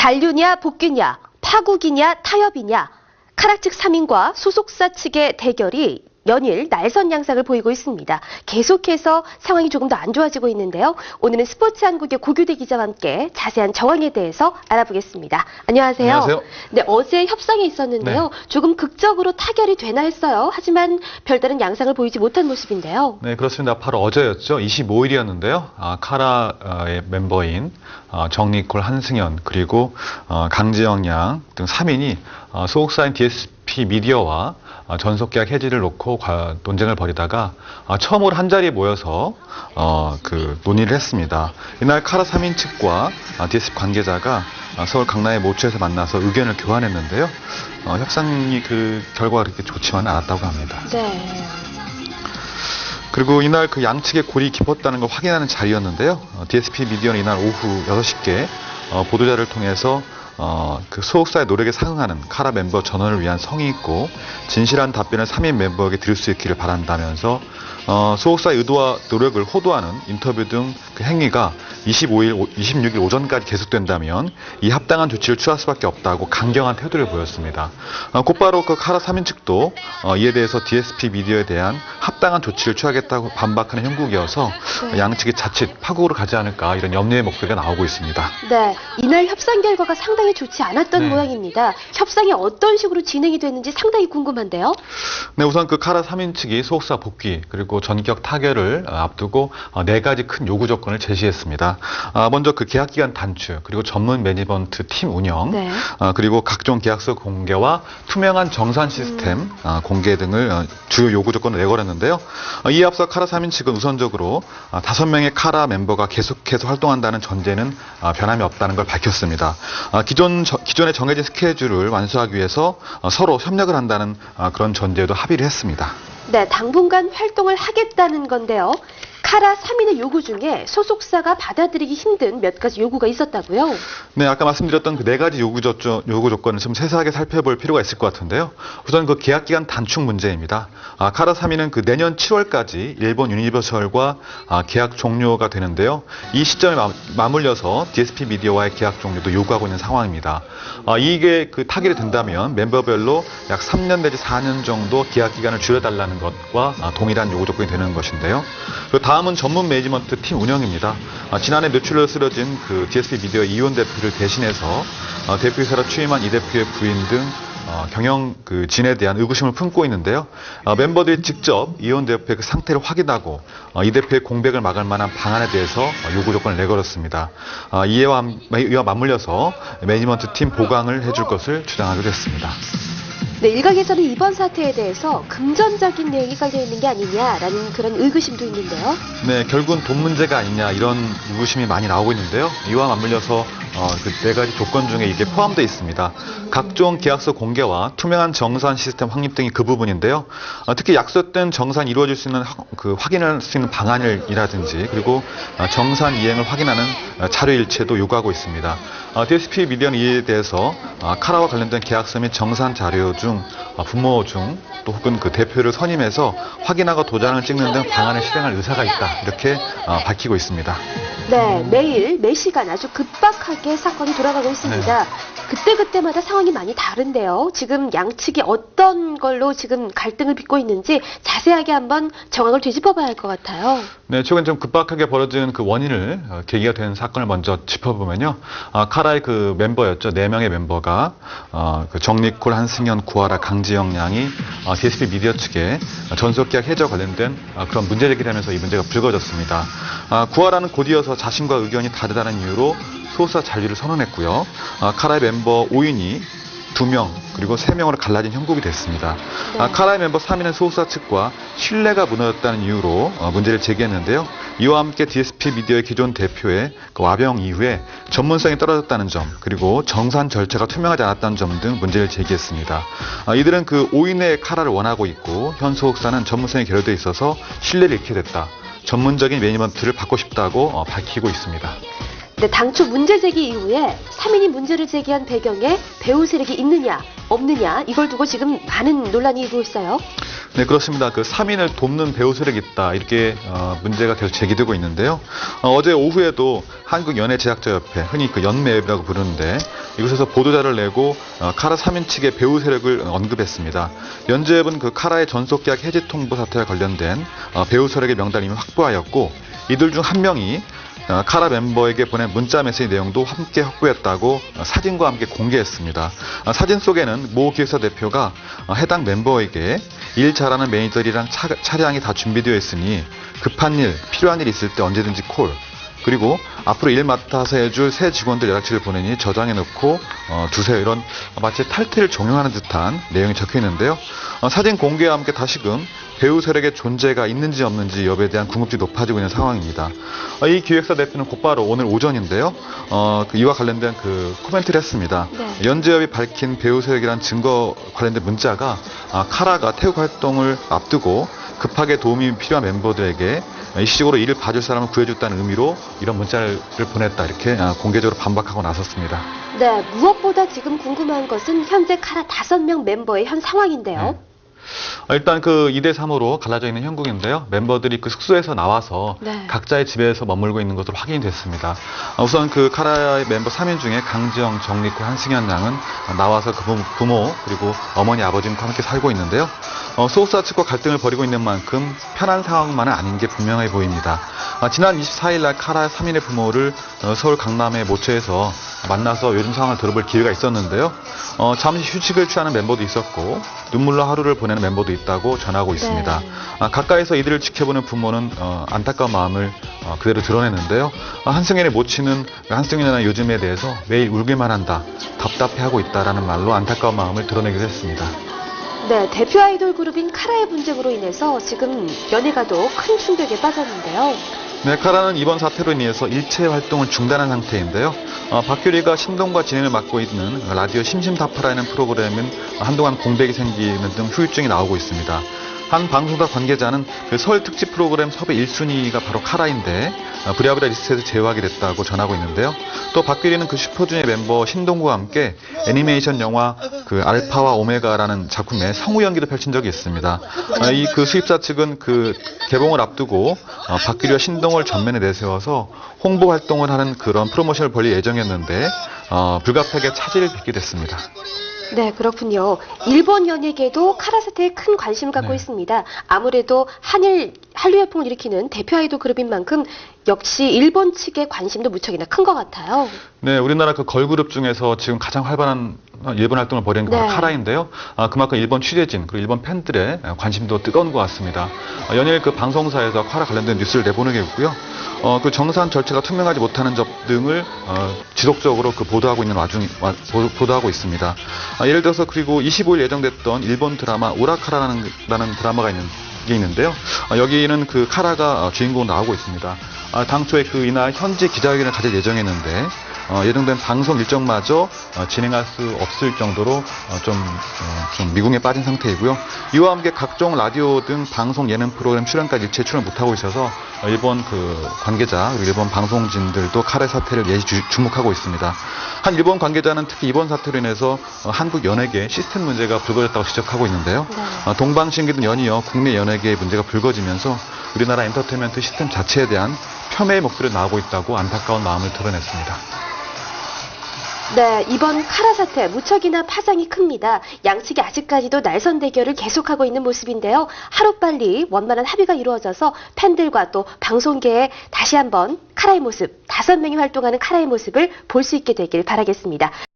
잔류냐 복귀냐, 파국이냐 타협이냐, 카라 측 3인과 소속사 측의 대결이 연일 날선 양상을 보이고 있습니다. 계속해서 상황이 조금 더 안 좋아지고 있는데요. 오늘은 스포츠 한국의 고규대 기자와 함께 자세한 정황에 대해서 알아보겠습니다. 안녕하세요. 안녕하세요. 네, 어제 협상이 있었는데요. 조금 극적으로 타결이 되나 했어요. 하지만 별다른 양상을 보이지 못한 모습인데요. 네, 그렇습니다. 바로 어제였죠. 25일이었는데요. 카라의 멤버인 정니콜 한승연 그리고 강지영 양 등 3인이 소속사인 DSP 미디어와 전속계약 해지를 놓고 논쟁을 벌이다가 처음으로 한자리에 모여서 논의를 했습니다. 이날 카라 3인 측과 DSP 관계자가 서울 강남의 모처에서 만나서 의견을 교환했는데요. 협상이 그 결과가 그렇게 좋지만은 않았다고 합니다. 네. 그리고 이날 그 양측의 골이 깊었다는 걸 확인하는 자리였는데요. DSP 미디어는 이날 오후 6시께 보도자를 통해서 그 소속사의 노력에 상응하는 카라 멤버 전원을 위한 성의 있고 진실한 답변을 3인 멤버에게 드릴 수 있기를 바란다면서 소속사의 의도와 노력을 호도하는 인터뷰 등 그 행위가 26일 오전까지 계속된다면 이 합당한 조치를 취할 수밖에 없다고 강경한 태도를 보였습니다. 곧바로 그 카라 3인 측도 이에 대해서 DSP 미디어에 대한 합당한 조치를 취하겠다고 반박하는 형국이어서 양측이 자칫 파국으로 가지 않을까 이런 염려의 목소리가 나오고 있습니다. 네, 이날 협상 결과가 상당히 좋지 않았던 모양입니다. 협상이 어떤 식으로 진행이 됐는지 상당히 궁금한데요. 네, 우선 그 카라 3인 측이 소속사 복귀 그리고 전격 타결을 앞두고 4가지 큰 요구 조건을 제시했습니다. 먼저 그 계약 기간 단축, 그리고 전문 매니지먼트 팀 운영, 그리고 각종 계약서 공개와 투명한 정산 시스템 공개 등을 주요 요구 조건을 내걸었는데요. 이에 앞서 카라 3인 측은 우선적으로 5명의 카라 멤버가 계속해서 활동한다는 전제는 변함이 없다는 걸 밝혔습니다. 기존에 정해진 스케줄을 완수하기 위해서 서로 협력을 한다는 그런 전제도 합의를 했습니다. 네, 당분간 활동을 하겠다는 건데요. 카라 3인의 요구 중에 소속사가 받아들이기 힘든 몇 가지 요구가 있었다고요? 네, 아까 말씀드렸던 그 4가지 요구 조건을 좀 세세하게 살펴볼 필요가 있을 것 같은데요. 우선 그 계약 기간 단축 문제입니다. 카라 3인은 그 내년 7월까지 일본 유니버설과 계약 종료가 되는데요. 이 시점에 맞물려서 DSP 미디어와의 계약 종료도 요구하고 있는 상황입니다. 이게 그 타결이 된다면 멤버별로 약 3년 내지 4년 정도 계약 기간을 줄여달라는 것과 동일한 요구 조건이 되는 것인데요. 다음은 전문 매니지먼트 팀 운영입니다. 지난해 노출로 쓰러진 그 DSP 미디어 이혼 대표를 대신해서 대표이사로 취임한 이 대표의 부인 등 경영 그 진에 대한 의구심을 품고 있는데요. 멤버들이 직접 이혼 대표의 그 상태를 확인하고 이 대표의 공백을 막을 만한 방안에 대해서 요구 조건을 내걸었습니다. 이와 맞물려서 매니지먼트 팀 보강을 해줄 것을 주장하기로 했습니다. 네, 일각에서는 이번 사태에 대해서 금전적인 내용이 깔려있는 게 아니냐라는 그런 의구심도 있는데요. 네, 결국은 돈 문제가 아니냐 이런 의구심이 많이 나오고 있는데요. 이와 맞물려서 그 4가지 조건 중에 이게 포함되어 있습니다. 각종 계약서 공개와 투명한 정산 시스템 확립 등이 그 부분인데요. 특히 약속된 정산이 이루어질 수 있는 확인할 수 있는 방안이라든지 그리고 정산 이행을 확인하는 자료일체도 요구하고 있습니다. DSP 미디어는 이에 대해서 카라와 관련된 계약서 및 정산 자료 중 부모 중 또 혹은 그 대표를 선임해서 확인하고 도장을 찍는 등 방안을 실행할 의사가 있다 이렇게 밝히고 있습니다. 네, 매일 매시간 아주 급박하게 사건이 돌아가고 있습니다. 그때그때마다 상황이 많이 다른데요. 지금 양측이 어떤 걸로 지금 갈등을 빚고 있는지 자세하게 한번 정황을 뒤집어봐야 할 것 같아요. 네, 최근 좀 급박하게 벌어진 그 원인을 계기가 된 사건을 먼저 짚어보면요. 카라의 그 멤버였죠. 4명의 멤버가 그 정니콜, 한승연, 구하라, 강지영 양이 DSP 미디어 측에 전속계약 해지와 관련된 그런 문제 제기를 하면서 이 문제가 불거졌습니다. 구하라는 곧이어서 자신과 의견이 다르다는 이유로 소속사 잔류를 선언했고요. 카라의 멤버 5인이 2명 그리고 3명으로 갈라진 형국이 됐습니다. 카라의 멤버 3인은 소속사 측과 신뢰가 무너졌다는 이유로 문제를 제기했는데요. 이와 함께 DSP 미디어의 기존 대표의 그 와병 이후에 전문성이 떨어졌다는 점 그리고 정산 절차가 투명하지 않았다는 점 등 문제를 제기했습니다. 이들은 그 5인의 카라를 원하고 있고 현 소속사는 전문성이 결여되어 있어서 신뢰를 잃게 됐다. 전문적인 매니지먼트를 받고 싶다고 밝히고 있습니다. 네, 당초 문제 제기 이후에 3인이 문제를 제기한 배경에 배후 세력이 있느냐 없느냐 이걸 두고 지금 많은 논란이 일고 있어요. 네, 그렇습니다. 그 3인을 돕는 배우 세력이 있다. 이렇게 문제가 계속 제기되고 있는데요. 어제 오후에도 한국연예제작자협회, 흔히 그 연매협이라고 부르는데 이곳에서 보도자를 내고 카라 3인 측의 배우 세력을 언급했습니다. 연재협은 그 카라의 전속계약 해지 통보 사태와 관련된 배우 세력의 명단을 이미 확보하였고 이들 중 한 명이 카라 멤버에게 보낸 문자 메시지 내용도 함께 확보했다고 사진과 함께 공개했습니다. 사진 속에는 모 기획사 대표가 해당 멤버에게 일 잘하는 매니저들이랑 차량이 다 준비되어 있으니 급한 일, 필요한 일 있을 때 언제든지 콜. 그리고 앞으로 일 맡아서 해줄 새 직원들 연락처를 보내니 저장해 놓고 두세요. 이런 마치 탈퇴를 종용하는 듯한 내용이 적혀 있는데요. 사진 공개와 함께 다시금 배우 세력의 존재가 있는지 없는지 여부에 대한 궁금증이 높아지고 있는 상황입니다. 이 기획사 대표는 곧바로 오늘 오전인데요. 이와 관련된 그 코멘트를 했습니다. 네. 연재협이 밝힌 배우 세력이란 증거 관련된 문자가 카라가 태국 활동을 앞두고 급하게 도움이 필요한 멤버들에게 일시적으로 일을 봐줄 사람을 구해줬다는 의미로 이런 문자를 보냈다. 이렇게 공개적으로 반박하고 나섰습니다. 네, 무엇보다 지금 궁금한 것은 현재 카라 5명 멤버의 현 상황인데요. 네. 일단 그 2대3으로 갈라져 있는 형국인데요. 멤버들이 그 숙소에서 나와서 네. 각자의 집에서 머물고 있는 것으로 확인이 됐습니다. 우선 그 카라의 멤버 3인 중에 강지영, 정리코, 한승현 양은 나와서 그 부모 그리고 어머니, 아버지와 함께 살고 있는데요. 소속사 측과 갈등을 벌이고 있는 만큼 편한 상황만은 아닌 게 분명해 보입니다. 지난 24일 날 카라 3인의 부모를 서울 강남의 모처에서 만나서 요즘 상황을 들어볼 기회가 있었는데요. 잠시 휴식을 취하는 멤버도 있었고 눈물로 하루를 보내는 멤버도 있다고 전하고 있습니다. 네. 가까이서 이들을 지켜보는 부모는 안타까운 마음을 그대로 드러내는데요. 한승연의 모친은 한승연의 요즘에 대해서 매일 울기만 한다, 답답해하고 있다라는 말로 안타까운 마음을 드러내기도 했습니다. 네, 대표 아이돌 그룹인 카라의 분쟁으로 인해서 지금 연예가도 큰 충격에 빠졌는데요. 네, 카라는 이번 사태로 인해서 일체 활동을 중단한 상태인데요. 박규리가 신동과 진행을 맡고 있는 라디오 심심타파라는 프로그램은 한동안 공백이 생기는 등 후유증이 나오고 있습니다. 한 방송사 관계자는 그 설 특집 프로그램 섭외 1순위가 바로 카라인데 부랴부랴 리스트에서 제외하게 됐다고 전하고 있는데요. 또 박규리는 그 슈퍼주니어 멤버 신동구와 함께 애니메이션 영화 그 알파와 오메가라는 작품에 성우 연기도 펼친 적이 있습니다. 이 그 수입사 측은 그 개봉을 앞두고 박규리와 신동을 전면에 내세워서 홍보 활동을 하는 그런 프로모션을 벌릴 예정이었는데 불가피하게 차질을 빚게 됐습니다. 네, 그렇군요. 일본 연예계도 카라 사태에 큰 관심을 갖고 네. 있습니다. 아무래도 한류 열풍을 일으키는 대표 아이돌 그룹인 만큼 역시 일본 측의 관심도 무척이나 큰 것 같아요. 네, 우리나라 그 걸그룹 중에서 지금 가장 활발한 일본 활동을 벌이는 게 바로 네. 카라인데요. 그만큼 일본 취재진 그리고 일본 팬들의 관심도 뜨거운 것 같습니다. 연일 그 방송사에서 카라 관련된 뉴스를 내보내고 있고요. 그 정산 절차가 투명하지 못하는 점 등을 지속적으로 그 보도하고 있는 보도하고 있습니다. 예를 들어서 그리고 25일 예정됐던 일본 드라마 오라카라라는 드라마가 있는데요. 여기는 그 카라가 주인공으로 나오고 있습니다. 당초에 그 이날 현지 기자회견을 가질 예정했는데 예정된 방송 일정마저 진행할 수 없을 정도로 좀 미궁에 빠진 상태이고요. 이와 함께 각종 라디오 등 방송 예능 프로그램 출연까지 일체 출연 못하고 있어서 일본 그 관계자 그리고 일본 방송진들도 카라의 사태를 예시 주목하고 있습니다. 한 일본 관계자는 특히 이번 사태로 인해서 한국 연예계 시스템 문제가 불거졌다고 지적하고 있는데요. 네. 동방신기든 연이어 국내 연예계의 문제가 불거지면서 우리나라 엔터테인먼트 시스템 자체에 대한 폄훼의 목소리가 나오고 있다고 안타까운 마음을 드러냈습니다. 네, 이번 카라 사태 무척이나 파장이 큽니다. 양측이 아직까지도 날선 대결을 계속하고 있는 모습인데요. 하루빨리 원만한 합의가 이루어져서 팬들과 또 방송계에 다시 한번 카라의 모습, 5명이 활동하는 카라의 모습을 볼 수 있게 되길 바라겠습니다.